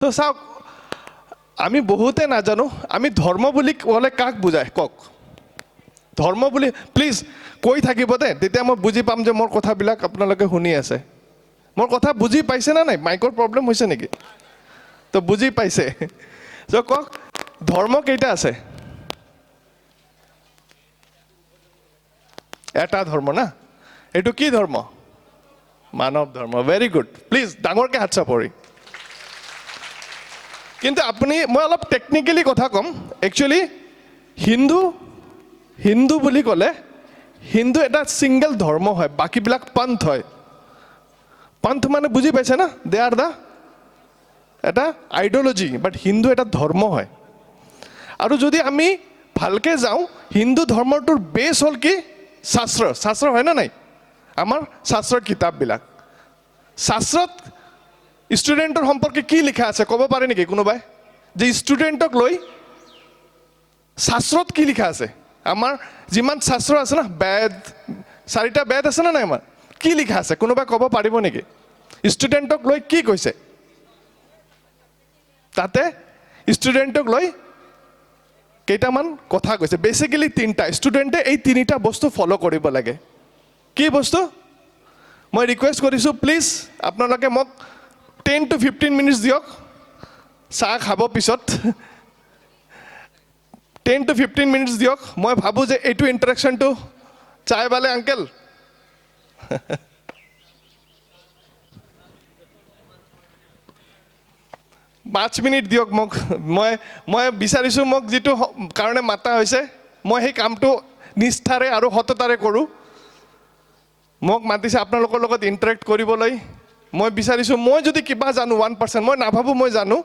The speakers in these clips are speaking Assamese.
তো চাওক আমি বহুতে নাজানো আমি ধৰ্ম বুলি ক'লে কাক বুজায় কওক ধৰ্ম বুলি প্লিজ কৈ থাকিব দে তেতিয়া মই বুজি পাম যে মোৰ কথাবিলাক আপোনালোকে শুনি আছে মোৰ কথা বুজি পাইছে না নাই মাইকৰ প্ৰব্লেম হৈছে নেকি তো বুজি পাইছে তো কওক ধৰ্ম কেইটা আছে এটা ধৰ্ম না এইটো কি ধৰ্ম মানৱ ধৰ্ম ভেৰি গুড প্লিজ ডাঙৰকৈ হাত চাপৰি কিন্তু আপুনি মই অলপ টেকনিকেলি কথা ক'ম একচুৱেলি হিন্দু বুলি ক'লে হিন্দু এটা ছিংগল ধৰ্ম হয় বাকীবিলাক পন্থ হয় পন্থ মানে বুজি পাইছে না দে আৰ দ্য এটা আইডিঅলজি বাট হিন্দু এটা ধৰ্ম হয় আৰু যদি আমি ভালকৈ যাওঁ হিন্দু ধৰ্মটোৰ বেছ হ'ল কি শাস্ত্ৰ হয় না নাই আমাৰ শাস্ত্ৰৰ কিতাপবিলাক শাস্ত্ৰত ষ্টুডেণ্টৰ সম্পৰ্কে কি লিখা আছে ক'ব পাৰে নেকি কোনোবাই যে ষ্টুডেণ্টক লৈ শাস্ত্ৰত কি লিখা আছে আমাৰ যিমান শাস্ত্ৰ আছে না বেদ 4টা বেদ আছে না নাই আমাৰ কি লিখা আছে কোনোবাই ক'ব পাৰিব নেকি ষ্টুডেণ্টক লৈ কি কৈছে তাতে ষ্টুডেণ্টক লৈ কেইটামান কথা কৈছে বেচিকেলি 3টা ষ্টুডেণ্টে এই 3টা বস্তু ফ'ল' কৰিব লাগে কি বস্তু মই ৰিকুৱেষ্ট কৰিছোঁ প্লিজ আপোনালোকে মোক 10 to 15 মিনিটছ দিয়ক চাহ খাব পিছত 10 to 15 মিনিটছ দিয়ক মই ভাবোঁ যে এইটো ইণ্টাৰেকশ্যনটো চাই বালে আংকেল 5 মিনিট দিয়ক মোক মই বিচাৰিছোঁ মোক যিটো কাৰণে মাতা হৈছে মই সেই কামটো নিষ্ঠাৰে আৰু সততাৰে কৰোঁ মোক মাতিছে আপোনালোকৰ লগত ইণ্টাৰেক্ট কৰিবলৈ মই বিচাৰিছোঁ মই যদি কিবা জানো 1% মই নাভাবোঁ মই জানো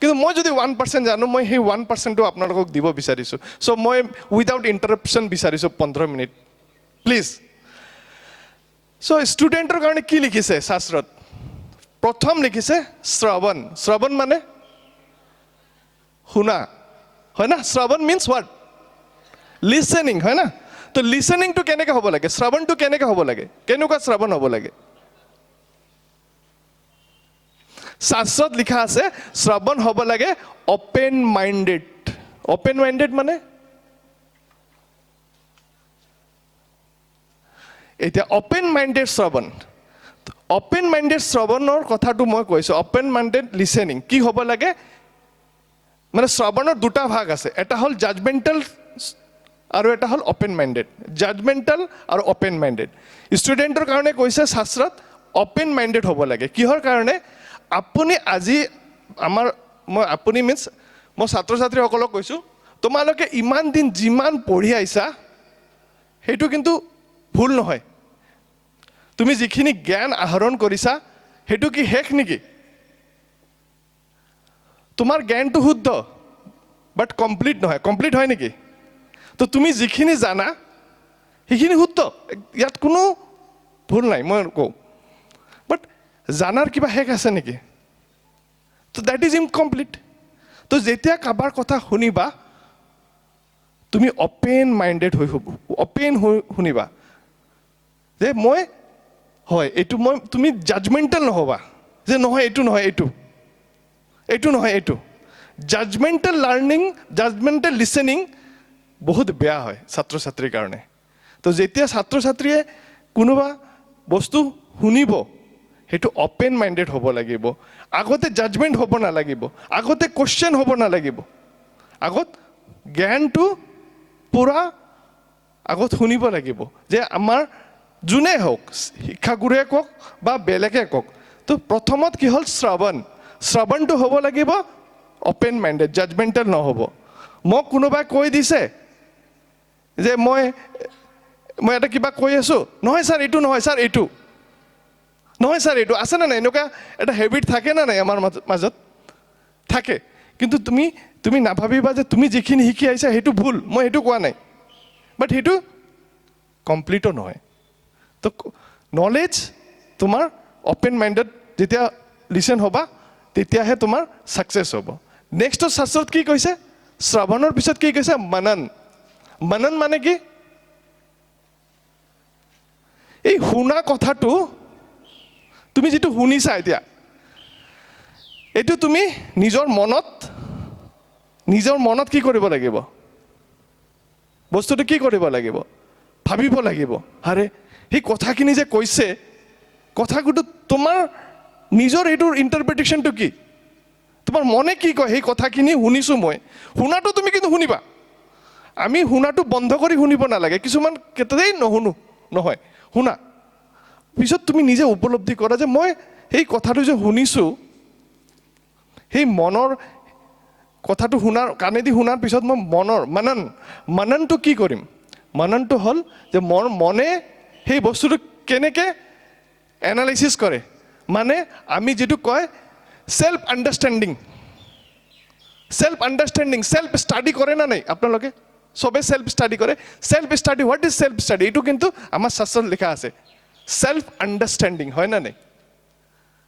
কিন্তু মই যদি 1% জানো মই সেই 1%টো আপোনালোকক দিব বিচাৰিছোঁ চ' মই উইদাউট ইণ্টাৰাপশ্যন বিচাৰিছোঁ 15 মিনিট প্লিজ চ' ষ্টুডেণ্টৰ কাৰণে কি লিখিছে শাস্ত্ৰত প্ৰথম লিখিছে শ্ৰৱণ মানে শুনা হয় না শ্ৰৱণ মিনছ হোৱাট লিচেনিং হয় না তো লিচেনিংটো কেনেকৈ হ'ব লাগে শ্ৰৱণটো কেনেকৈ হ'ব লাগে কেনেকুৱা শ্ৰৱণ হ'ব লাগে শাস্ত্ৰত লিখা আছে শ্ৰৱণ হ'ব লাগে অপেন মাইণ্ডেড মানে এতিয়া অপেন মাইণ্ডেড শ্ৰৱণৰ কথাটো মই কৈছোঁ অপেন মাইণ্ডেড লিচেনিং কি হ'ব লাগে মানে শ্ৰৱণৰ 2টা ভাগ আছে এটা হ'ল জাজমেণ্টেল আৰু এটা হ'ল অপেন মাইণ্ডেড জাজমেণ্টেল আৰু অপেন মাইণ্ডেড ষ্টুডেণ্টৰ কাৰণে কৈছে শাস্ত্ৰত অপেন মাইণ্ডেড হ'ব লাগে কিহৰ কাৰণে আপুনি আজি আপুনি মিনছ মই ছাত্ৰ ছাত্ৰীসকলক কৈছোঁ তোমালোকে ইমান দিন যিমান পঢ়ি আহিছা সেইটো কিন্তু ভুল নহয় তুমি যিখিনি জ্ঞান আহৰণ কৰিছা সেইটো কি শেষ নেকি তোমাৰ জ্ঞানটো শুদ্ধ বাট কমপ্লিট নহয় কমপ্লিট হয় নেকি তো তুমি যিখিনি জানা সেইখিনি শুদ্ধ ইয়াত কোনো ভুল নাই মই কওঁ বাট জানাৰ কিবা শেষ আছে নেকি তো দেট ইজ ইনকমপ্লিট তো যেতিয়া কাৰোবাৰ কথা শুনিবা তুমি অপেন মাইণ্ডেড হৈ শুনিবা যে মই হয় এইটো তুমি জাজমেণ্টেল নহ'বা যে নহয় এইটো নহয় এইটো নহয় এইটো জাজমেণ্টেল লিচেনিং বহুত বেয়া হয় ছাত্ৰ ছাত্ৰীৰ কাৰণে তো যেতিয়া ছাত্ৰ ছাত্ৰীয়ে কোনোবা বস্তু শুনিব সেইটো অপেন মাইণ্ডেড হ'ব লাগিব আগতে জাজমেণ্ট হ'ব নালাগিব আগতে কুৱেশ্যন হ'ব নালাগিব আগত জ্ঞানটো পূৰা আগত শুনিব লাগিব যে আমাৰ যোনে হওক শিক্ষাগুৰুৱে কওক বা বেলেগে কওক তো প্ৰথমত কি হ'ল শ্ৰৱণটো হ'ব লাগিব অপেন মাইণ্ডেড জাজমেণ্টেল নহ'ব মোক কোনোবাই কৈ দিছে যে মই এটা কিবা কৈ আছোঁ নহয় ছাৰ এইটো নহয় ছাৰ এইটো নহয় ছাৰ এইটো আছে নে নাই এনেকুৱা এটা হেবিট থাকে না নাই আমাৰ মাজত থাকে কিন্তু তুমি নাভাবিবা যে তুমি যিখিনি শিকি আহিছা সেইটো ভুল মই সেইটো কোৱা নাই বাট সেইটো কমপ্লিটো নহয় তো নলেজ তোমাৰ অপেন মাইণ্ডেড যেতিয়া লিচেন হ'বা তেতিয়াহে তোমাৰ ছাকচেছ হ'ব নেক্সটত শাস্ত্ৰত কি কৈছে শ্ৰৱণৰ পিছত কি কৈছে মনন মানে কি এই শুনা কথাটো তুমি যেটো শুনিছা এতিয়া এইটো তুমি নিজৰ মনত কি কৰিব লাগিব, বস্তুটো কি কৰিব লাগিব, ভাবিব লাগিব। আৰে সেই কথাখিনি যে কৈছে, কথাটো তোমাৰ নিজৰ এইটোৰ ইণ্টাৰপ্ৰিটেশ্যনটো কি, তোমাৰ মনে কি কয়, সেই কথাখিনি শুনিছোঁ মই, শুনাটো তুমি কিন্তু শুনিবা। আমি শুনাটো বন্ধ কৰি শুনিব নালাগে, কিছুমান ক্ষেত্ৰতেই নুশুনো, নহয় শুনা, পিছত তুমি নিজে উপলব্ধি কৰা যে মই সেই কথাটো যে শুনিছোঁ, সেই মনৰ কথাটো কাণেদি শুনাৰ পিছত মই মননটো কি কৰিম। মননটো হ'ল যে মোৰ মনে সেই বস্তুটো কেনেকৈ এনালাইচিছ কৰে, মানে আমি যিটো কয় সেল্ফ আণ্ডাৰষ্টেণ্ডিং, সেল্ফ ষ্টাডি কৰে না নাই আপোনালোকে, চবে সেল্ফ ষ্টাডি কৰে। Self study, what is self study, এইটো কিন্তু আমাৰ শাস্ত্ৰত লিখা আছে, সেল্ফ আণ্ডাৰষ্টেণ্ডিং, হয় না নাই,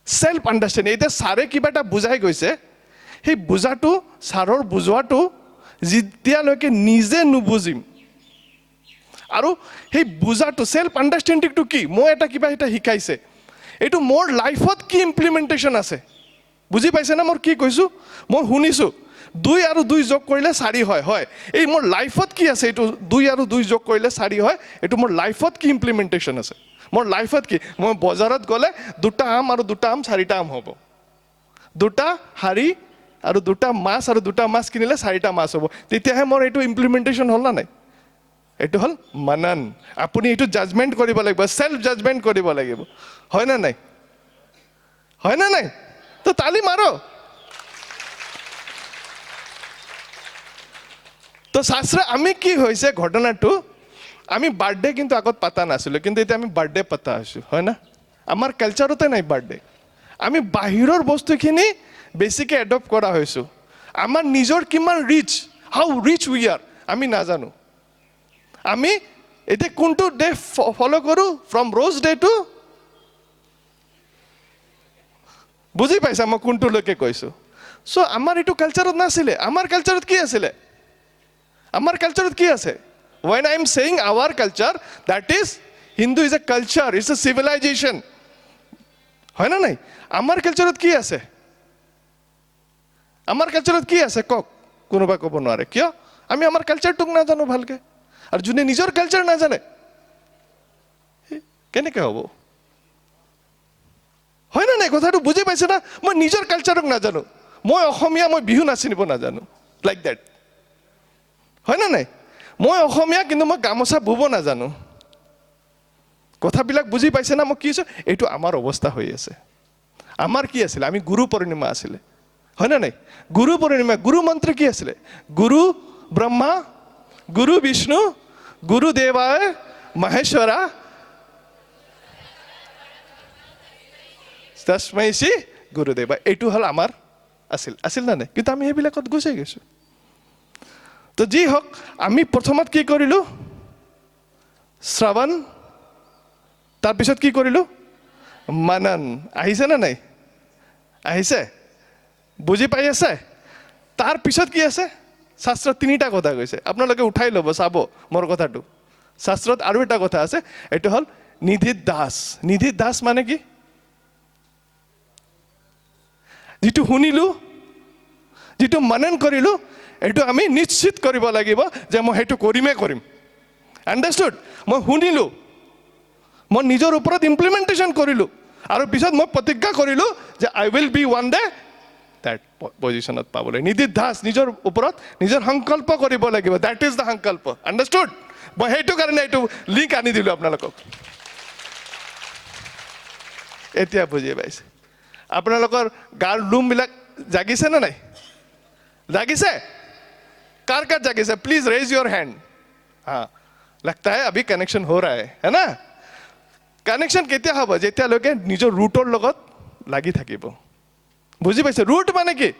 সেল্ফ আণ্ডাৰষ্টেণ্ডিং। এতিয়া ছাৰে কিবা এটা বুজাই গৈছে, সেই বুজাটো ছাৰৰ বুজোৱাটো যেতিয়ালৈকে নিজে নুবুজিম, আৰু সেই বুজাটো সেল্ফ আণ্ডাৰষ্টেণ্ডিংটো কি, মই কিবা এটা শিকাইছে, এইটো মোৰ লাইফত কি ইমপ্লিমেণ্টেশ্যন আছে, বুজি পাইছে না মই কি কৈছোঁ। মই শুনিছোঁ 2 আৰু 2 যোগ কৰিলে 4 হয়, হয়, এই মোৰ লাইফত কি আছে, এইটো 2 আৰু 2 যোগ কৰিলে 4 হয়, এইটো মোৰ লাইফত কি ইমপ্লিমেণ্টেশ্যন আছে, মোৰ লাইফত কি, মই বজাৰত গ'লে 2টা আম আৰু 2টা আম 4টা আম হ'ব, 2টা শাৰী আৰু 2টা মাছ আৰু 2টা মাছ কিনিলে 4টা মাছ হ'ব, তেতিয়াহে মোৰ এইটো ইমপ্লিমেণ্টেশ্যন হ'ল না নাই, এইটো হ'ল মনন। আপুনি এইটো জাজমেণ্ট কৰিব লাগিব, সেল্ফ জাজমেণ্ট কৰিব লাগিব, হয় না নাই, হয় না নাই, তো তালি মাৰো। তো শাস্ত্ৰে আমি কি হৈছে ঘটনাটো, আমি বাৰ্থডে কিন্তু আগত পাতা নাছিলোঁ, কিন্তু এতিয়া আমি বাৰ্থডে পাতা হৈছোঁ, হয় না, আমাৰ কালচাৰতে নাই বাৰ্থডে, আমি বাহিৰৰ বস্তুখিনি বেছিকৈ এডপ্ট কৰা হৈছোঁ, আমাৰ নিজৰ কিমান হাউ ৰিচ উই আৰ আমি নাজানো। আমি এতিয়া কোনটো ডে ফ'ল' কৰোঁ, ফ্ৰম ৰ'জ ডে টু, বুজি পাইছা মই কোনটোলৈকে কৈছোঁ। চ' আমাৰ এইটো কালচাৰত নাছিলে, আমাৰ কালচাৰত কি আছিলে, আমাৰ কালচাৰত কি আছে, when I am saying our culture, that is Hindu is a culture, it's a civilization, হয় না নাই, আমাৰ কালচাৰত কি আছে, আমাৰ কালচাৰত কি আছে কওক, কোনোবা ক'ব নোৱাৰে, কিয়, আমি আমাৰ কালচাৰটোক নাজানো ভালকৈ, আৰু যোনে নিজৰ কালচাৰ নাজানে কেনেকৈ হ'ব, হয় না নাই, কথাটো বুজি পাইছে না, মই নিজৰ কালচাৰক নাজানো, মই অসমীয়া, মই বিহু নাচিব নাজানো, লাইক ডেট, হয় না নাই, মই অসমীয়া কিন্তু মই গামোচা বব নাজানো, কথাবিলাক বুজি পাইছে না মই কি কৈছোঁ, এইটো আমাৰ অৱস্থা হৈ আছে। আমাৰ কি আছিলে, আমি গুৰু পূৰ্ণিমা আছিলে, হয় না নাই, গুৰু পূৰ্ণিমা, গুৰু মন্ত্ৰ কি আছিলে, গুৰু ব্ৰহ্মা, গুৰু বিষ্ণু, গুৰু দেৱায় মহেশ্বৰা তস্মৈ শ্ৰী গুৰুদেৱা, এইটো হ'ল আমাৰ আছিল না নাই, কিন্তু আমি সেইবিলাকত গুচাই গৈছোঁ। তো যি হওক, আমি প্ৰথমত কি কৰিলোঁ, শ্ৰৱণ, তাৰপিছত কি কৰিলোঁ, মনন, আহিছে না নাই, আহিছে, বুজি পাই আছে। তাৰপিছত কি আছে, শাস্ত্ৰত 3টা কথা কৈছে, আপোনালোকে উঠাই ল'ব চাব মোৰ কথাটো, শাস্ত্ৰত আৰু এটা কথা আছে, এইটো হ'ল নিধিত দাস। নিধিত দাস মানে কি, যিটো শুনিলোঁ, যিটো মনন কৰিলোঁ, এইটো আমি নিশ্চিত কৰিব লাগিব যে মই সেইটো কৰিম, আণ্ডাৰষ্টুড, মই শুনিলোঁ, মই নিজৰ ওপৰত ইমপ্লিমেণ্টেশ্যন কৰিলোঁ, আৰু পিছত মই প্ৰতিজ্ঞা কৰিলোঁ যে I will be one day that পজিশ্যনত পাবলৈ। নিধিত দাস নিজৰ ওপৰত নিজৰ সংকল্প কৰিব লাগিব, দেট ইজ দ্য সংকল্প, আণ্ডাৰষ্টুড। মই সেইটো কাৰণে এইটো লিংক আনি দিলোঁ আপোনালোকক, এতিয়া বুজি পাইছে, আপোনালোকৰ গাৰ লুমবিলাক জাগিছে নে নাই, জাগিছে, কাৰ কাৰ জাগিছে, প্লিজ रेज योर हैंड, हाँ लगता है अभी कनेक्शन हो रहा है ना, কানেকশ্যন কেতিয়া হ'ব, যেতিয়ালৈকে নিজৰ ৰুটৰ লগত লাগি থাকিব, বুজি পাইছে, ৰুট মানে কি,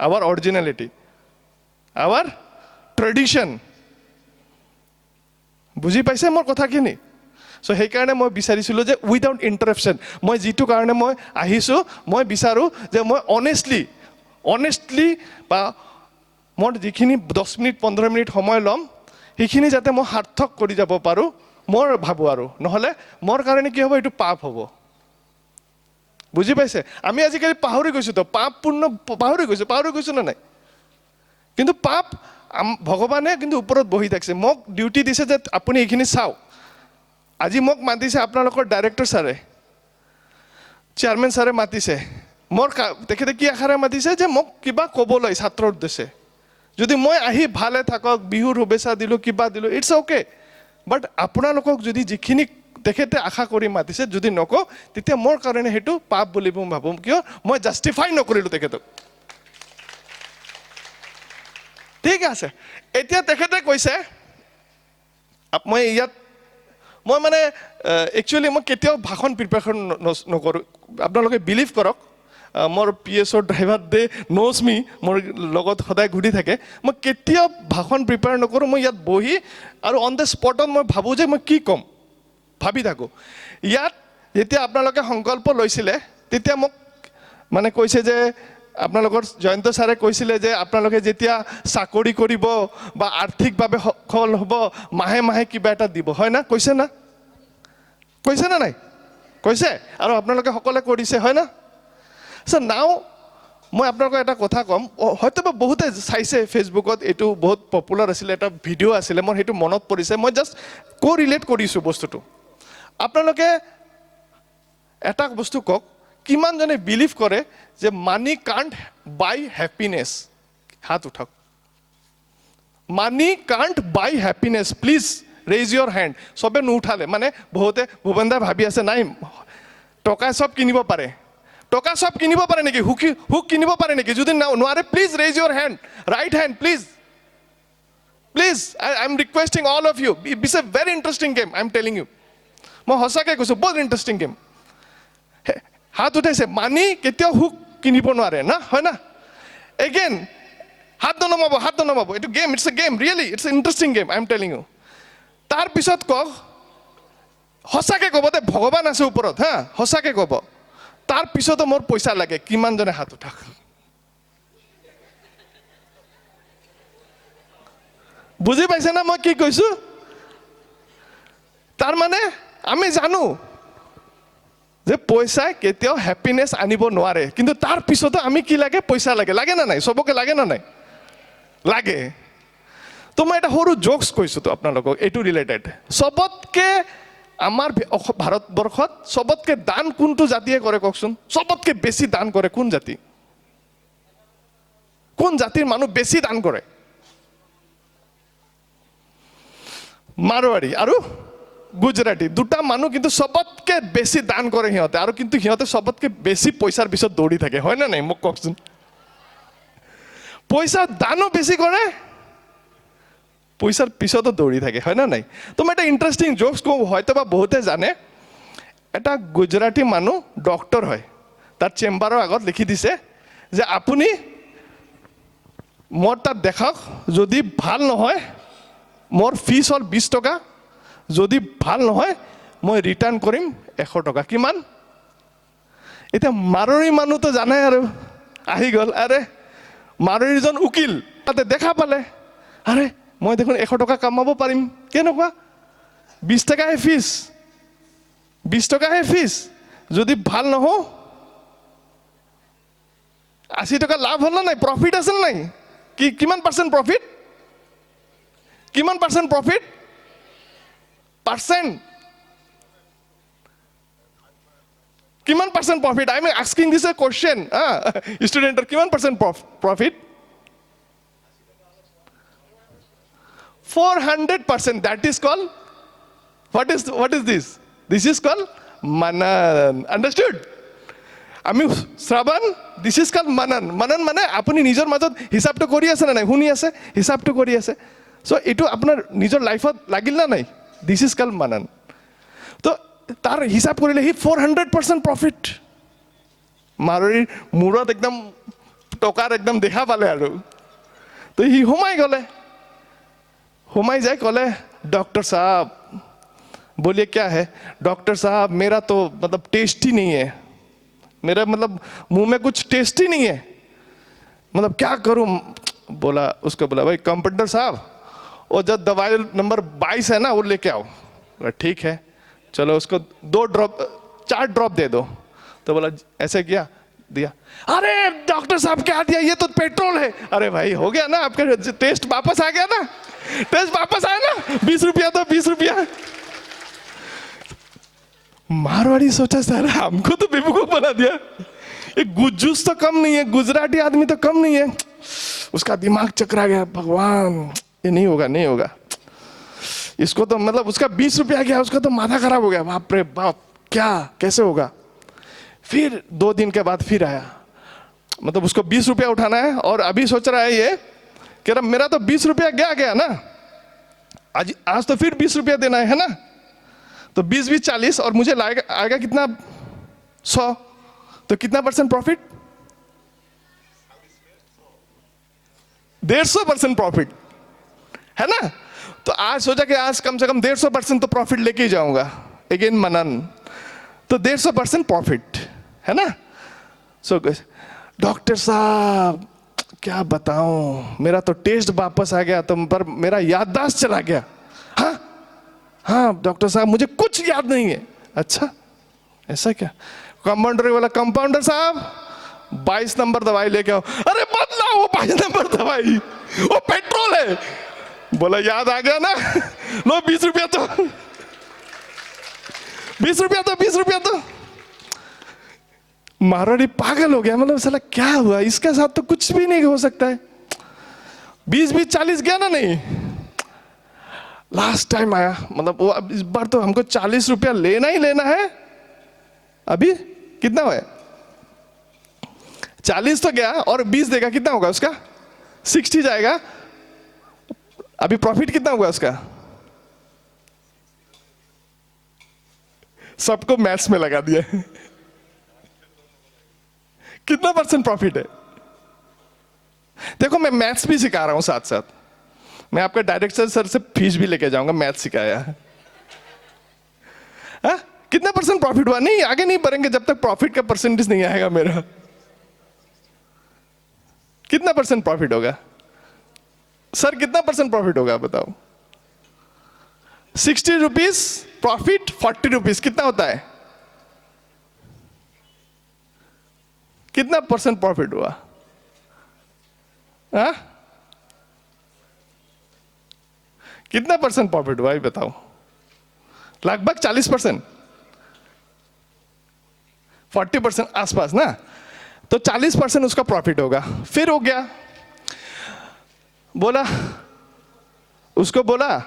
আৱাৰ অৰিজিনেলিটি, আৱাৰ ট্ৰেডিশ্যন, বুজি পাইছে মোৰ কথাখিনি। চ' সেইকাৰণে মই বিচাৰিছিলোঁ যে উইদাউট ইণ্টাৰাপশ্যন, মই যিটো কাৰণে মই আহিছোঁ, মই বিচাৰোঁ যে মই অনেষ্টলি বা মই যিখিনি 10 মিনিট 15 মিনিট সময় ল'ম, সেইখিনি যাতে মই সাৰ্থক কৰি যাব পাৰোঁ, মই ভাবোঁ, আৰু নহ'লে মোৰ কাৰণে কি হ'ব, এইটো পাপ হ'ব, বুজি পাইছে? আমি আজিকালি পাহৰি গৈছোঁ তো, পাপ পুণ্য পাহৰি গৈছোঁ নে নাই? কিন্তু পাপ ভগৱানে কিন্তু ওপৰত বহি থাকিছে, মোক ডিউটি দিছে যে আপুনি এইখিনি চাওক। আজি মোক মাতিছে আপোনালোকৰ ডাইৰেক্টৰ ছাৰে, চেয়াৰমেন ছাৰে মাতিছে, মোৰ তেখেতে কি আশাৰে মাতিছে যে মোক কিবা ক'বলৈ ছাত্ৰৰ উদ্দেশ্যে। যদি মই আহি ভালে থাকক, বিহুৰ শুভেচ্ছা দিলোঁ, কিবা দিলোঁ, ইটছ অ'কে। বাট আপোনালোকক যদি যিখিনি তেখেতে আশা কৰি মাতিছে যদি নকওঁ, তেতিয়া মোৰ কাৰণে সেইটো পাপ বুলি মই ভাবোঁ। কিয়? মই জাষ্টিফাই নকৰিলোঁ তেখেতক। ঠিক আছে, এতিয়া তেখেতে কৈছে, মই ইয়াত মই মানে একচুৱেলি মই কেতিয়াও ভাষণ প্ৰিপেয়াৰ নকৰোঁ। আপোনালোকে বিলিভ কৰক, মোৰ PSৰ ড্ৰাইভাৰ দে ন'জ মি, মোৰ লগত সদায় ঘূৰি থাকে। মই কেতিয়াও ভাষণ প্ৰিপেয়াৰ নকৰোঁ। মই ইয়াত বহি আৰু অন দ্য স্পটত মই ভাবোঁ যে মই কি ক'ম, ভাবি থাকোঁ। ইয়াত যেতিয়া আপোনালোকে সংকল্প লৈছিলে, তেতিয়া মোক মানে কৈছে যে আপোনালোকৰ জয়ন্ত ছাৰে কৈছিলে যে আপোনালোকে যেতিয়া চাকৰি কৰিব বা আৰ্থিকভাৱে সফল হ'ব, মাহে মাহে কিবা এটা দিব, হয় না? কৈছে না? কৈছে না নাই? কৈছে, আৰু আপোনালোকে সকলোৱে কৰিছে, হয় না? চ' নাও মই আপোনালোকক এটা কথা ক'ম, হয়তো বা বহুতে চাইছে ফেচবুকত, এইটো বহুত পপুলাৰ আছিলে, এটা ভিডিঅ' আছিলে, মোৰ সেইটো মনত পৰিছে, মই জাষ্ট ৰিলেট কৰিছোঁ বস্তুটো। আপোনালোকে এটা বস্তু কওক, কিমানজনে বিলিভ কৰে যে মানি কাণ্ট বাই হেপিনেছ? হাত উঠাওক। Money can't buy happiness, please raise your hand. চবে নুঠালে, মানে বহুতে ভূপেন দাই ভাবি আছে নাই টকা চব কিনিব পাৰে। টকা চব কিনিব পাৰে নেকি? হুক কিনিব পাৰে নেকি? যদি নোৱাৰে, please raise your hand, right hand, please please. I am requesting all of you, it's a very interesting game, I am telling you. মই সঁচাকৈ কৈছোঁ, বহুত ইণ্টাৰেষ্টিং গেম। হাত উঠাইছে, মানি কেতিয়াও হুক কিনিব নোৱাৰে না, হয় না? এগেইন হাত ননমাব, এইটো game, it's a game, really it's a interesting game, I am telling you. তাৰপিছত কওক, সঁচাকৈ ক'ব দে, ভগৱান আছে ওপৰত, হা, সঁচাকৈ ক'ব, তাৰপিছতো মোৰ পইচা লাগে। কিমানজনে হাত উঠাক? বুজি পাইছে না মই কি কৈছোঁ? তাৰমানে আমি জানো যে পইচাই কেতিয়াও হেপিনেছ আনিব নোৱাৰে, কিন্তু তাৰ পিছতো আমি কি লাগে? পইচা লাগে। লাগে না নাই? চবকে লাগে না নাই? লাগে। তো মই এটা সৰু জোকছ কৈছোঁ তো আপোনালোকক, এইটো ৰিলেটেড। চবতকে আমাৰ ভাৰতবৰ্ষত চবতকে দান কোনটো জাতিয়ে কৰে কওকচোন? চবতকে বেছি দান কৰে কোন জাতি? কোন জাতিৰ মানুহ বেছি দান কৰে? মাৰোৱাৰী আৰু গুজৰাটী, দুটা মানুহ কিন্তু চবতকে বেছি দান কৰে সিহঁতে, আৰু কিন্তু সিহঁতে চবতকে বেছি পইচাৰ পিছত দৌৰি থাকে, হয় না নাই? মোক কওকচোন। পইচা দানো বেছি কৰে, পইচাৰ পিছতো দৌৰি থাকে, হয় না নাই? তো মই এটা ইণ্টাৰেষ্টিং জোকছ কওঁ, হয়তো বা বহুতে জানে। এটা গুজৰাটী মানুহ ডক্টৰ হয়, তাৰ চেম্বাৰৰ আগত লিখি দিছে যে আপুনি মোৰ তাত দেখাওক, যদি ভাল নহয় মোৰ ফিজ হ'ল 20 টকা, যদি ভাল নহয় মই ৰিটাৰ্ণ কৰিম 100 টকা। কিমান? এতিয়া মাৰোৱাৰী মানুহটো জানে আৰু আহি গ'ল, আৰে মাৰোৱাৰীজন উকিল, তাতে দেখা পালে, আৰে মই দেখোন 100 টকা কামাব পাৰিম, কেনেকুৱা? 20 টকাহে ফিজ, 20 টকাহে ফিজ, যদি ভাল নহওঁ 80 টকা লাভ হ'ল না নাই? প্ৰফিট আছিল নাই? কিমান পাৰ্চেণ্ট প্ৰফিট? কিমান পাৰ্চেণ্ট প্ৰফিট? পাৰ্চেণ্ট কিমান percent profit? I am asking this A question, ষ্টুডেণ্টৰ কিমান percent profit? 400%. That is called, what is this? This is called manan. Understood? আমি শ্ৰাৱণ, দিছ ইজ কল্ড মানন। মানন মানে আপুনি নিজৰ মাজত হিচাপটো কৰি আছে নে নাই? শুনি আছে, হিচাপটো কৰি আছে। চ' এইটো আপোনাৰ নিজৰ লাইফত লাগিল না নাই? দিছ ইজ কল্ড মানন। তো তাৰ হিচাপ কৰিলে সি 400% প্ৰফিট। মাৰোৱাৰীৰ মূৰত একদম টকাৰ একদম দেখা পালে আৰু, তো সি সোমাই গ'লে। সোমাই যাই ক'লে, डॉक्टर साहब, बोलिए क्या है? डॉक्टर साहब मेरा तो मतलब टेस्ट ही नहीं है, मेरा मतलब मुंह में कुछ टेस्ट ही नहीं है, मतलब क्या करूं? बोला, उसको बोला, भाई कंपाउंडर साहब वो जो दवाई नंबर 22 है ना वो लेके आओ। ठीक है, चलो उसको 4 ड्रॉप दे दो। तो बोला ऐसे किया, दिया, अरे डॉक्टर साहब क्या दिया, ये तो पेट्रोल है। अरे भाई हो गया ना, आपका टेस्ट वापस आ गया ना, टेस्ट वापस आया ना, 20 रुपया तो 20 रुपया। मारवाड़ी सोचा सर हमको तो बेवकूफ बना दिया, ये गुज्जूस तो कम नहीं है, गुजराती आदमी तो कम नहीं है, उसका दिमाग चकरा गया, भगवान ये नहीं होगा, नहीं होगा, इसको तो मतलब उसका 20 रुपया गया, उसका तो माथा खराब हो गया, बाप रे बाप क्या कैसे होगा। फिर 2 दिन के बाद फिर आया, मतलब उसको 20 रुपया उठाना है और अभी सोच रहा है ये कि मेरा तो 20 रुपया गया ना, आज तो फिर 20 रुपया देना है ना, तो 20 40 और मुझे आएगा कितना 100, तो कितना % प्रॉफिट, 150% प्रॉफिट है ना। तो आज सोचा कि आज कम से कम 150% तो प्रॉफिट लेके ही जाऊंगा, अगेन मनन, तो 150% प्रॉफिट है ना। सो डॉक्टर साहब क्या बताऊं, मेरा तो टेस्ट वापस आ गया, तो पर मेरा याददाश्त चला गया। हाँ हाँ डॉक्टर साहब मुझे कुछ याद नहीं है। अच्छा ऐसा क्या? कंपाउंडर वाला, कंपाउंडर साहब 22 नंबर दवाई लेके आओ। अरे बदला वो 22 नंबर दवाई, वो पेट्रोल है। बोला याद आ गया ना, लो 20 रुपया तो 20 रुपया तो 20 रुपया तो। मारवाड़ी पागल हो गया, मतलब साला क्या हुआ इसके साथ, तो कुछ भी नहीं हो सकता है। 20 40 गया ना, नहीं लास्ट टाइम आया, मतलब वो अब इस बार तो हमको 40 रुपया लेना ही लेना है। अभी कितना हुआ? 40 तो गया और 20 देगा, कितना होगा उसका? 60 जाएगा। अभी प्रॉफिट कितना होगा उसका? सबको मैथ्स में लगा दिया। कितना % प्रॉफिट है? देखो मैं मैथ्स भी सिखा रहा हूं साथ साथ, मैं आपका डायरेक्टर सर से फीस भी लेके जाऊंगा, मैथ्स सिखाया है। कितना % प्रॉफिट हुआ? नहीं आगे नहीं बढ़ेंगे जब तक प्रॉफिट का परसेंटेज नहीं आएगा मेरा। कितना % प्रॉफिट होगा सर? कितना % प्रॉफिट होगा बताओ? 60 रुपीज प्रॉफिट, 40 रुपीज कितना होता है? कितना % प्रॉफिट हुआ? हा? कितना % प्रॉफिट हुआ ये बताओ? लगभग 40%, 40% आसपास ना, तो 40% उसका प्रॉफिट होगा। फिर हो गया, बोला उसको, बोला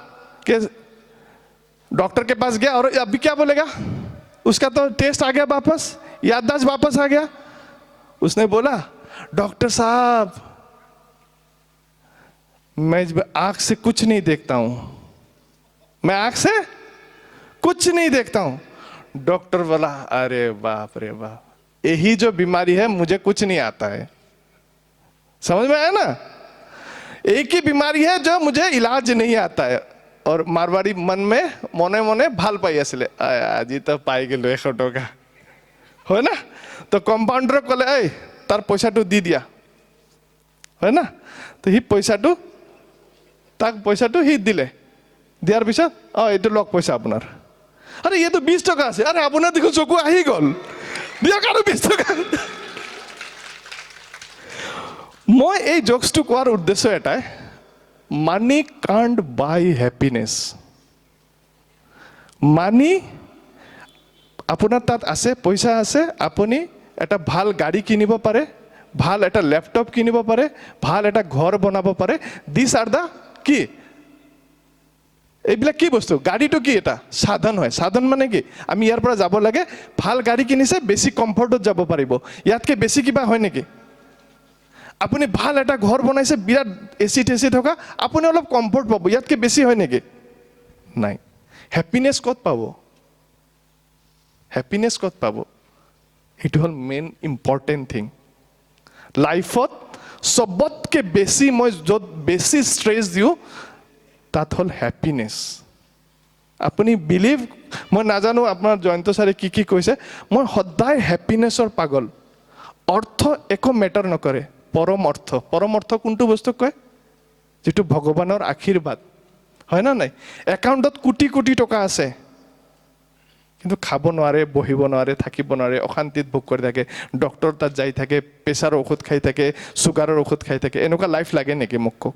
कि डॉक्टर के पास गया और अभी क्या बोलेगा, उसका तो टेस्ट आ गया वापस, याददाश्त वापस आ गया। उसने बोला डॉक्टर साहब मैं आंख से कुछ नहीं देखता हूं, मैं आंख से कुछ नहीं देखता हूं। डॉक्टर बोला अरे बाप रे बाप, यही जो बीमारी है, मुझे कुछ नहीं आता है। समझ में आया ना? एक ही बीमारी है जो मुझे इलाज नहीं आता है। और मारवाड़ी मन में मोने मोने ভাল পাই আসলে, আজি তো পাই গেল 100 টাকা হয় না। তো কম্পাউন্ডার কলে এই তার পয়সাটো দি দিয়া হয় না, তো হি পয়সাটো তাক পয়সাটো হি দিলে, দিয়ার পিছত এইটো লক পয়সা আপোনাৰ। আৰে ये तो 20 টাকা আছে। আৰে আপোনাৰ দেখো চকু আহি গল, দিয়ক আৰু 20 টাকা। মই এই জোকসটো কোৱাৰ উদ্দেশ্য এটাই, মানি কান্ট বাই হ্যাপিনেস। মানি আপোনাৰ তাত আছে, পইচা আছে, আপুনি এটা ভাল গাড়ী কিনিব পাৰে, ভাল এটা ল্যাপটপ কিনিব পাৰে, ভাল এটা ঘৰ বনাব পাৰে। দিস আর দা কি, এইবিলাক কি বস্তু? গাড়ীটো কি এটা সাধন হয়। সাধন মানে কি, আমি ইয়াৰ পৰা যাব লাগে, ভাল গাড়ী কিনিছে, বেছি কমফৰ্টত যাব পাৰিব, ইয়াতকে বেছি কিবা হয় নেকি? আপুনি ভাল এটা ঘৰ বনাইছে, বিৰাট এচি টেচি থকা, আপুনি অলপ কমফৰ্ট পাব, ইয়াতকে বেছি হয় নেকি? নাই। হ্যাপিনেস ক'ত পাব? হ্যাপিনেস ক'ত পাব? সেইটো হ'ল মেইন ইম্পৰ্টেণ্ট থিং লাইফত। চবতকে বেছি মই য'ত বেছি ষ্ট্ৰেছ দিওঁ তাত হ'ল হ্যাপিনেস। আপুনি বিলিভ, মই নাজানো আপোনাৰ জয়ন্ত ছাৰে কি কি কৈছে, মই সদায় হ্যাপিনেছৰ পাগল। অৰ্থ একো মেটাৰ নকৰে, পৰম অৰ্থ। পৰম অৰ্থ কোনটো বস্তুক কয়? যিটো ভগৱানৰ আশীৰ্বাদ, হয় না নাই? একাউণ্টত কোটি কোটি টকা আছে, কিন্তু খাব নোৱাৰে, বহিব নোৱাৰে, থাকিব নোৱাৰে, অশান্তিত ভোগ কৰি থাকে, ডক্টৰ তাত যাই থাকে, প্ৰেছাৰৰ ঔষধ খাই থাকে, চুগাৰৰ ঔষধ খাই থাকে। এনেকুৱা লাইফ লাগে নেকি মোক কওক?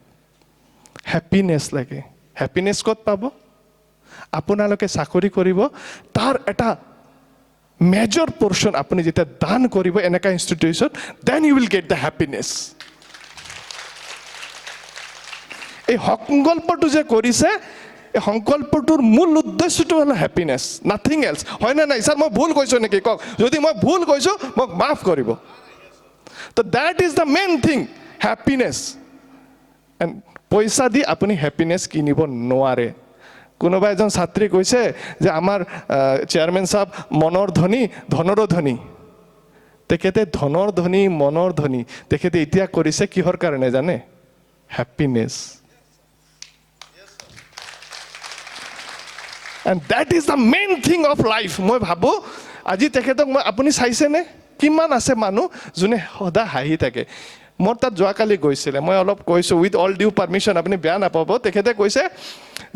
হেপিনেছ লাগে। হেপিনেছ ক'ত পাব? আপোনালোকে চাকৰি কৰিব, তাৰ এটা মেজৰ পৰ্চন আপুনি যেতিয়া দান কৰিব এনেকুৱা institution, then you will get the happiness. এই সংকল্পটো যে কৰিছে, এই সংকল্পটোৰ মূল উদ্দেশ্যটো হ'ল হেপিনেছ, নাথিং এলছ। হয়নে নাই ছাৰ? মই ভুল কৈছোঁ নেকি কওক? যদি মই ভুল কৈছোঁ মোক মাফ কৰিব। তো that is the main thing, happiness. And পইচা দি আপুনি হেপিনেছ কিনিব নোৱাৰে। কোনোবা এজন ছাত্ৰী কৈছে যে আমাৰ চেয়াৰমেন চাহাব মনৰ ধনী, ধনৰো ধনী। তেখেতে ধনৰ ধনী, মনৰ ধনী। তেখেতে এতিয়া কৰিছে কিহৰ কাৰণে জানে? Happiness. And that is the main thing of life. মই ভাবোঁ আজি তেখেতক আপুনি চাইছেনে? কিমান আছে মানুহ যোনে সদায় হাঁহি থাকে। মোৰ তাত যোৱাকালি গৈছিলে, মই অলপ কৈছোঁ উইথ অল ডিউ পাৰ্মিশ্যন, আপুনি বেয়া নাপাব। তেখেতে কৈছে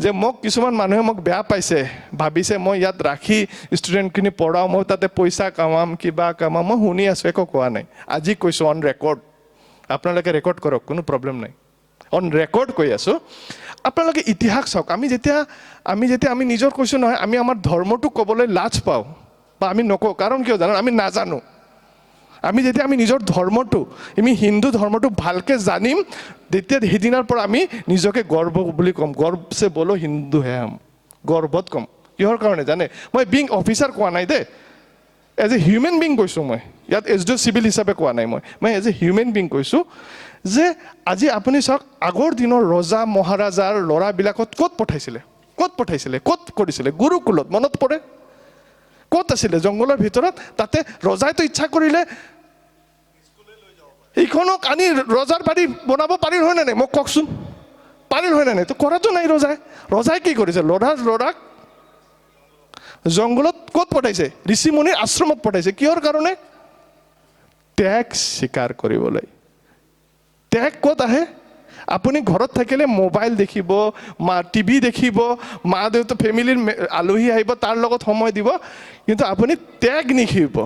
যে মোক কিছুমান মানুহে মোক বেয়া পাইছে, ভাবিছে মই ইয়াত ৰাখি ষ্টুডেণ্টখিনি পঢ়াওঁ, মই তাতে পইচা কামাম, কিবা কামাম। মই শুনি আছোঁ, একো কোৱা নাই। আজি কৈছোঁ অন ৰেকৰ্ড, আপোনালোকে ৰেকৰ্ড কৰক, কোনো প্ৰব্লেম নাই। অন ৰেকৰ্ড কৈ আছোঁ, আপোনালোকে ইতিহাস চাওক। আমি যেতিয়া আমি নিজৰ কৈছোঁ নহয়, আমি আমাৰ ধৰ্মটো ক'বলৈ লাজ পাওঁ বা আমি নকওঁ। কাৰণ কিয় জানো? আমি নাজানো। আমি যেতিয়া নিজৰ ধৰ্মটো, আমি হিন্দু ধৰ্মটো ভালকৈ জানিম, তেতিয়া সেইদিনাৰ পৰা আমি নিজকে গৰ্ব বুলি ক'ম। গৰ্বছে বলো হিন্দু হে হাম, গৰ্বত ক'ম। কিহৰ কাৰণে জানে? মই বিং অফিচাৰ কোৱা নাই দেই, এজ এ হিউমেন বিং কৈছোঁ। মই ইয়াত এছ ডি চিভিল হিচাপে কোৱা নাই, মই এজ এ হিউমেন বিং কৈছোঁ যে আজি আপুনি চাওক, আগৰ দিনৰ ৰজা মহাৰাজাৰ ল'ৰাবিলাকত ক'ত পঠাইছিলে? ক'ত কৰিছিলে? গুৰুকুলত। মনত পৰে? ক'ত আছিলে? জংঘলৰ ভিতৰত। তাতে ৰজাইতো ইচ্ছা কৰিলে এইখনক আনি ৰজাৰ বাৰী বনাব পাৰিল হয় নে নাই? মোক কওকচোন, পাৰিল হয় নে নাই? তো কৰাটো নাই ৰজাই কি কৰিছে? ল'ৰাক জংঘলত ক'ত পঠাইছে? ঋষিমুনিৰ আশ্ৰমত পঠাইছে। কিহৰ কাৰণে? ত্যাগ স্বীকাৰ কৰিবলৈ। ত্যাগ ক'ত আহে? আপুনি ঘৰত থাকিলে মোবাইল দেখিব, টিভি দেখিব, মা দেউতা ফেমিলিৰ আলহী আহিব, তাৰ লগত সময় দিব, কিন্তু আপুনি ত্যাগ নিশিকিব।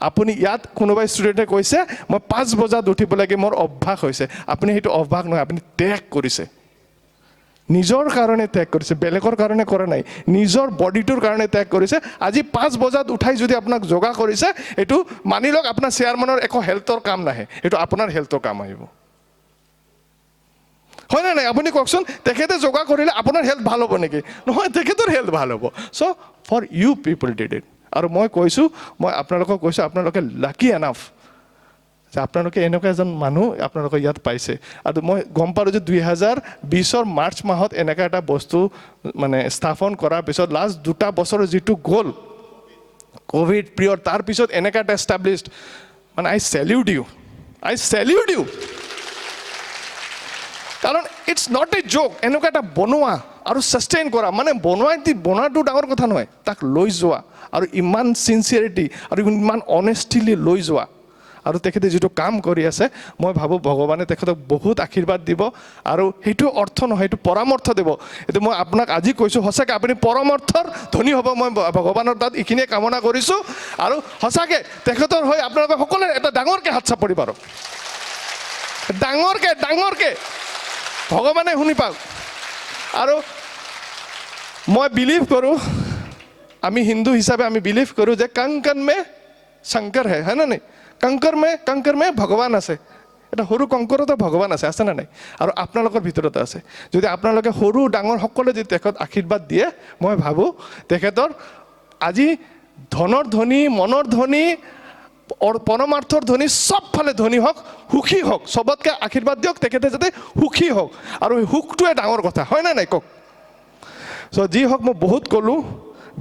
আপুনি ইয়াত কোনোবাই ষ্টুডেণ্টে কৈছে মই 5 বজাত উঠিব লাগে, মোৰ অভ্যাস হৈছে। আপুনি সেইটো অভ্যাস নহয়, আপুনি ত্যাগ কৰিছে। নিজৰ কাৰণে ত্যাগ কৰিছে, বেলেগৰ কাৰণে কৰা নাই। নিজৰ বডিটোৰ কাৰণে ত্যাগ কৰিছে। আজি 5 বজাত উঠাই যদি আপোনাক যোগা কৰিছে, এইটো মানি লওক আপোনাৰ চেয়াৰমেনৰ একো হেল্থৰ কাম নাহে, এইটো আপোনাৰ হেল্থৰ কাম আহিব। হয় নে নাই? আপুনি কওকচোন, তেখেতে যোগা কৰিলে আপোনাৰ হেল্থ ভাল হ'ব নেকি? নহয়, তেখেতৰ হেল্থ ভাল হ'ব। So' for you people did it. আৰু মই কৈছোঁ, মই আপোনালোকক কৈছোঁ, আপোনালোকে লাকি এনাফ যে আপোনালোকে এনেকুৱা এজন মানুহ আপোনালোকে ইয়াত পাইছে। আৰু মই গম পালোঁ যে 2020 মাৰ্চ মাহত এনেকুৱা এটা বস্তু মানে স্থাপন কৰাৰ পিছত লাষ্ট 2টা বছৰৰ যিটো গ'ল ক'ভিড পিৰিয়ড, তাৰপিছত এনেকুৱা এটা এষ্টাব্লিছড, মানে আই চেলিউট ইউ। কাৰণ ইটছ নট এ জ'ক। এনেকুৱা এটা বনোৱা আৰু ছাষ্টেইন কৰা, মানে বনোৱাটো ডাঙৰ কথা নহয়, তাক লৈ যোৱা আৰু ইমান চিনচিয়াৰিটি আৰু ইমান অনেষ্টিলি লৈ যোৱা। আৰু তেখেতে যিটো কাম কৰি আছে, মই ভাবোঁ ভগৱানে তেখেতক বহুত আশীৰ্বাদ দিব। আৰু সেইটো অৰ্থ নহয়, সেইটো পৰামৰ্শ দিব। এইটো মই আপোনাক আজি কৈছোঁ, সঁচাকৈ আপুনি পৰামৰ্শৰ ধনী হ'ব। মই ভগৱানৰ তাত এইখিনিয়ে কামনা কৰিছোঁ। আৰু সঁচাকৈ তেখেতৰ হৈ আপোনালোকে সকলোৱে এটা ডাঙৰকৈ হাত চাপৰি পাৰক, ডাঙৰকৈ ভগৱানে শুনি পাওক। আৰু মই বিলিভ কৰোঁ, আমি হিন্দু হিচাপে আমি বিলিভ কৰোঁ যে কণ মে শংকৰ হে না নাই? কংকৰ মে ভগৱান আছে। এটা সৰু কংকৰতো ভগৱান আছে নে নাই? আৰু আপোনালোকৰ ভিতৰতে আছে। যদি আপোনালোকে সৰু ডাঙৰ সকলোৱে যদি তেখেত আশীৰ্বাদ দিয়ে, মই ভাবোঁ তেখেতৰ আজি ধনৰ ধনী, মনৰ ধনী, পৰমাৰ্থৰ ধনী, চবফালে ধনী হওক, সুখী হওক। চবতকৈ আশীৰ্বাদ দিয়ক তেখেতে যাতে সুখী হওক। আৰু সুখটোৱে ডাঙৰ কথা, হয় নে নাই কওক? চ' যি হওক, মই বহুত ক'লোঁ,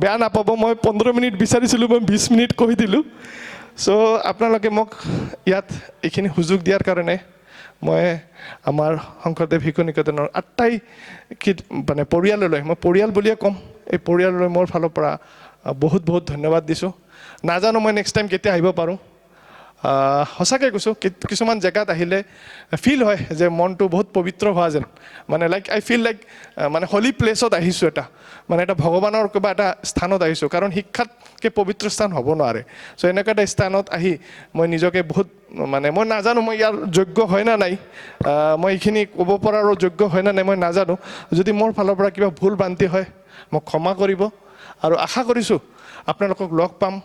বেয়া নাপাব। মই 15 মিনিট বিচাৰিছিলোঁ, মই 20 মিনিট কৈ দিলোঁ। চ' আপোনালোকে মোক ইয়াত এইখিনি সুযোগ দিয়াৰ কাৰণে মই আমাৰ শংকৰদেৱ শিশু নিকেতনৰ আটাই মানে পৰিয়াললৈ, মই পৰিয়াল বুলিয়ে ক'ম, এই পৰিয়াললৈ মোৰ ফালৰ পৰা বহুত ধন্যবাদ দিছোঁ। নাজানো মই নেক্সট টাইম কেতিয়া আহিব পাৰোঁ। সঁচাকৈ কৈছোঁ কিছুমান জেগাত আহিলে ফিল হয় যে মনটো বহুত পবিত্ৰ হোৱা যেন মানে লাইক আই ফিল লাইক মানে হলি প্লেচত আহিছোঁ এটা মানে এটা ভগৱানৰ কিবা এটা স্থানত আহিছোঁ কাৰণ শিক্ষাতকৈ পবিত্ৰ স্থান হ'ব নোৱাৰে চ' এনেকুৱা এটা স্থানত আহি মই নিজকে বহুত মানে মই নাজানো মই ইয়াৰ যোগ্য হয় না নাই মই এইখিনি ক'ব পৰাৰো যোগ্য হয় না নাই মই নাজানো যদি মোৰ ফালৰ পৰা কিবা ভুল ভ্ৰান্তি হয় মোক ক্ষমা কৰিব আৰু আশা কৰিছোঁ আপোনালোকক লগ পাম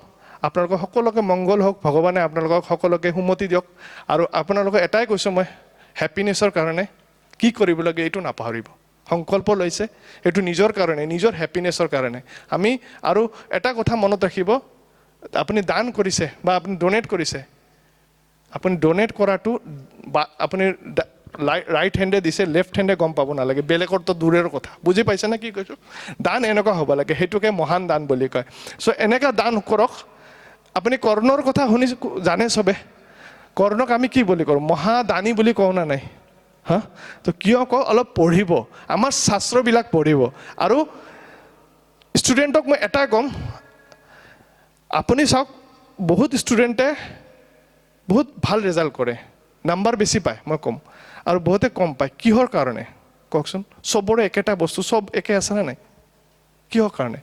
আপোনালোকৰ সকলোকে মংগল হওক ভগৱানে আপোনালোকক সকলোকে সুমতি দিয়ক আৰু আপোনালোকক এটাই কৈছোঁ মই হেপিনেছৰ কাৰণে কি কৰিব লাগে এইটো নাপাহৰিব সংকল্প লৈছে এইটো নিজৰ কাৰণে নিজৰ হেপিনেছৰ কাৰণে আমি আৰু এটা কথা মনত ৰাখিব আপুনি দান কৰিছে বা আপুনি ডোনেট কৰিছে আপুনি ডোনেট কৰাটো বা আপুনি ৰাইট হেণ্ডে দিছে লেফ্ট হেণ্ডে গম পাব নালাগে বেলেগৰতো দূৰৰ কথা বুজি পাইছে নে কি কৈছোঁ দান এনেকুৱা হ'ব লাগে সেইটোকে মহান দান বুলি কয় চ' এনেকুৱা দান কৰক আপুনি কৰ্ণৰ কথা শুনি জানে চবে কৰ্ণক আমি কি বুলি কওঁ মহাদানী বুলি কওঁ না নাই হা তো কিয় কওঁ অলপ পঢ়িব আমাৰ শাস্ত্ৰবিলাক পঢ়িব আৰু ষ্টুডেণ্টক মই এটা ক'ম আপুনি চাওক বহুত ষ্টুডেণ্টে বহুত ভাল ৰিজাল্ট কৰে নাম্বাৰ বেছি পায় মই ক'ম আৰু বহুতে কম পায় কিহৰ কাৰণে কওকচোন চবৰে একেটা বস্তু চব একে আছেনে নাই কিহৰ কাৰণে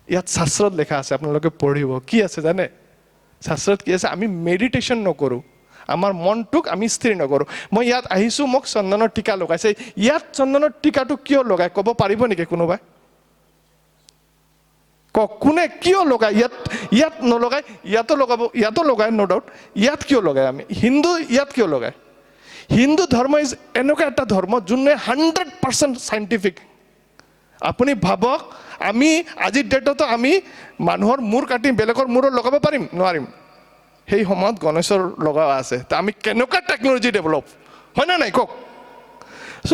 ইয়াত শাস্ত্ৰত লেখা আছে আপোনালোকে পঢ়িব কি আছে জানে শাস্ত্ৰত কি আছে আমি মেডিটেশ্যন নকৰোঁ আমাৰ মনটোক আমি স্থিৰ নকৰোঁ মই ইয়াত আহিছোঁ মোক চন্দনৰ টিকা লগাইছে ইয়াত চন্দনৰ টিকাটো কিয় লগাই ক'ব পাৰিব নেকি কোনোবাই কওক কোনে কিয় লগায় ইয়াত নলগায় ইয়াতো লগায় ন' ডাউট ইয়াত কিয় লগায় আমি হিন্দু ইয়াত কিয় লগায় হিন্দু ধৰ্ম ইজ এনেকুৱা এটা ধৰ্ম যোনে 100% চাইণ্টিফিক আপুনি ভাবক আমি আজিৰ ডেটতো আমি মানুহৰ মূৰ কাটি বেলেগৰ মূৰত লগাব পাৰিম নোৱাৰিম সেই সময়ত গণেশৰ লগা আছে ত' আমি কেনেকুৱা টেকন'লজি ডেভেলপ হয় না নাই কওক চ'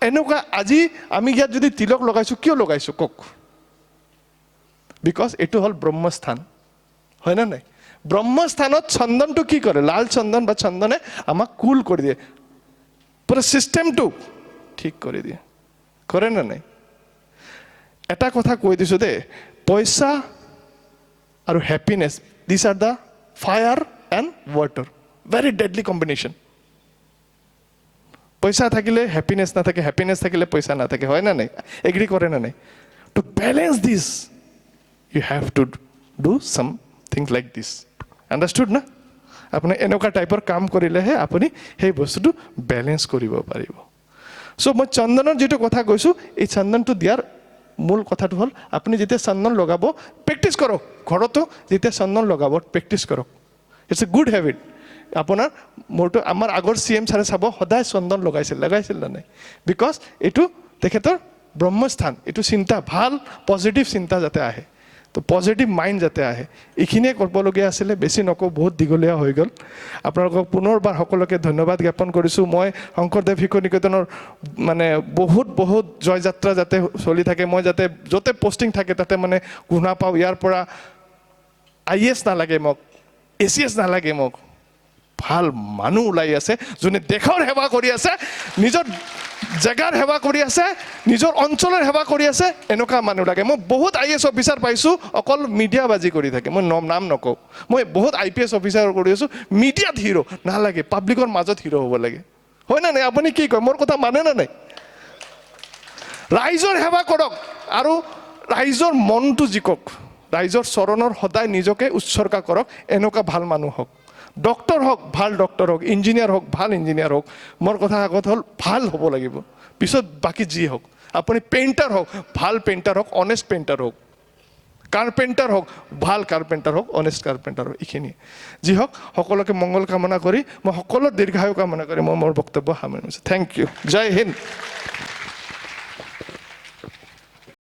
এনেকুৱা আজি আমি ইয়াত যদি তিলক লগাইছোঁ কিয় লগাইছোঁ কওক বিকজ এইটো হ'ল ব্ৰহ্মস্থান হয় না নাই ব্ৰহ্মস্থানত চন্দনটো কি কৰে লাল চন্দন বা চন্দনে আমাক কুল কৰি দিয়ে পুৰা চিষ্টেমটো ঠিক কৰি দিয়ে কৰে না নাই এটা কথা কৈ দিছোঁ দেই পইচা আৰু happiness this are the fire and water very deadly combination পইচা থাকিলে হেপিনেছ নাথাকে হেপিনেছ থাকিলে পইচা নাথাকে হয় না নাই এগ্ৰি কৰে না নাই to balance this you have to do something like this understood না আপুনি এনেকুৱা টাইপৰ কাম কৰিলেহে আপুনি সেই বস্তুটো বেলেঞ্চ কৰিব পাৰিব চ' মই চন্দনৰ যিটো কথা কৈছোঁ এই চন্দনটো দিয়াৰ মূল কথাটো হ'ল আপুনি যেতিয়া চন্দন লগাব প্ৰেক্টিছ কৰক ঘৰতো যেতিয়া চন্দন লগাব প্ৰেক্টিছ কৰক ইটছ এ গুড হেবিট আপোনাৰ মোৰতো আমাৰ আগৰ CM ছাৰে চাব সদায় চন্দন লগাইছিল না নাই বিকজ এইটো তেখেতৰ ব্ৰহ্মস্থান এইটো চিন্তা ভাল পজিটিভ চিন্তা যাতে আহে তো পজিটিভ মাইণ্ড যাতে আহে এইখিনিয়ে ক'বলগীয়া আছিলে বেছি নকওঁ বহুত দীঘলীয়া হৈ গ'ল আপোনালোকক পুনৰবাৰ সকলোকে ধন্যবাদ জ্ঞাপন কৰিছোঁ মই শংকৰদেৱ শিশু নিকেতনৰ মানে বহুত জয়যাত্ৰা যাতে চলি থাকে মই যাতে য'তে পষ্টিং থাকে তাতে মানে শুনা পাওঁ ইয়াৰ পৰা IAS নালাগে মোক ACS নালাগে মোক ভাল মানুহ ওলাই আছে যোনে দেশৰ সেৱা কৰি আছে নিজৰ জেগাৰ সেৱা কৰি আছে নিজৰ অঞ্চলৰ সেৱা কৰি আছে এনেকুৱা মানুহ লাগে মই বহুত IAS অফিচাৰ পাইছোঁ অকল মিডিয়া বাজি কৰি থাকে মই নাম নকওঁ মই বহুত IPS অফিচাৰ কৰি আছোঁ মিডিয়াত হিৰো নালাগে পাব্লিকৰ মাজত হিৰো হ'ব লাগে হয় না নাই আপুনি কি কয় মোৰ কথা মানে না নাই ৰাইজৰ সেৱা কৰক আৰু ৰাইজৰ মনটো জিকক ৰাইজৰ চৰণৰ সদায় নিজকে উৎসৰ্গা কৰক এনেকুৱা ভাল মানুহ হওক ডক্টৰ হওক ভাল ডক্টৰ হওক ইঞ্জিনিয়াৰ হওক ভাল ইঞ্জিনিয়াৰ হওক মোৰ কথা আগত হ'ল ভাল হ'ব লাগিব পিছত বাকী যি হওক আপুনি পেইণ্টাৰ হওক ভাল পেইণ্টাৰ হওক অনেষ্ট পেইণ্টাৰ হওক কাৰ্পেণ্টাৰ হওক ভাল কাৰ্পেণ্টাৰ হওক অনেষ্ট কাৰ্পেণ্টাৰ হওক এইখিনি যি হওক সকলোকে মংগল কামনা কৰি মই সকলো দীৰ্ঘায়ু কামনা কৰি মই মোৰ বক্তব্য সামৰিছোঁ থেংক ইউ জয় হিন্দ